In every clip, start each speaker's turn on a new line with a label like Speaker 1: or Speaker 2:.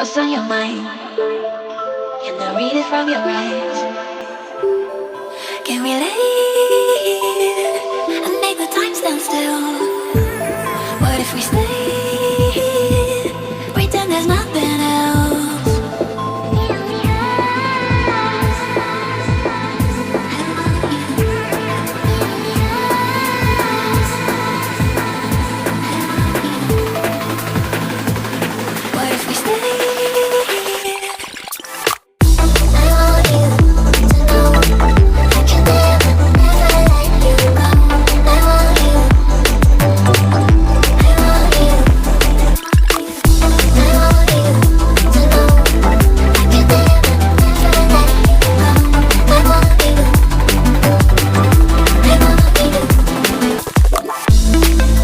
Speaker 1: What's on your mind? Can I read it from your eyes? Can we leave and make the time stand still? What if we stay? Pretend there's nothing else. What if we stay?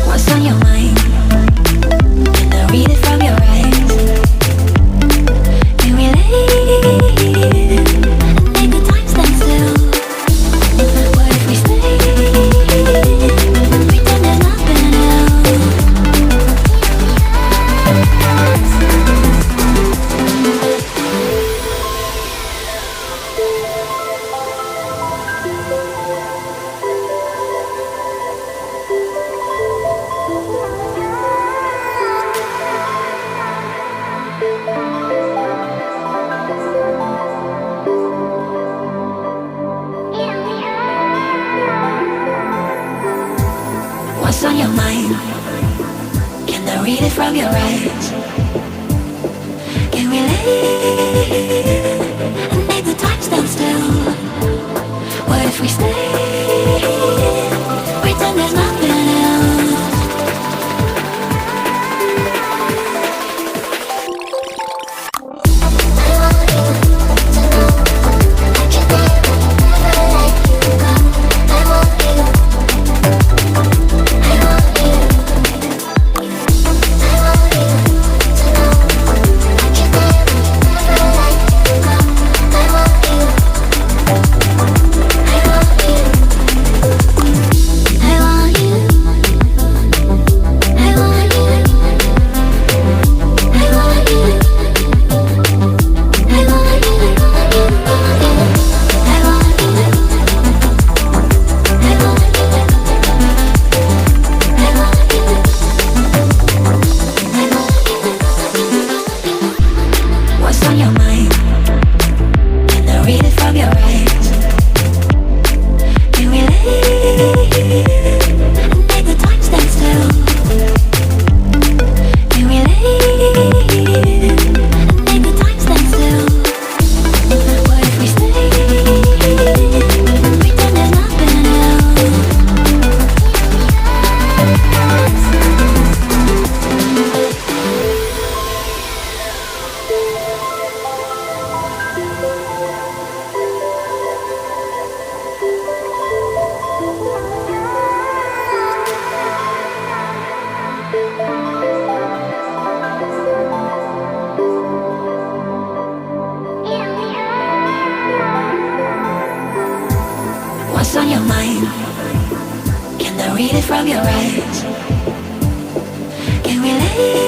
Speaker 1: What's on your mind? Can I read it from your eyes? Can we leave and make the time stand still? What if we stay? Pretend there's nothing else. What's on your mind? Can I read it from your eyes? Can we leave and make the time stand still? What if we stay? Pretend there's nothing else. What's on your mind? Can I read it from your eyes? Can we leave and make the time stand still? Can we leave and make the time stand still? What if we stay? Pretend there's nothing else. What's on your mind? Can I read it from your eyes? Can we leave?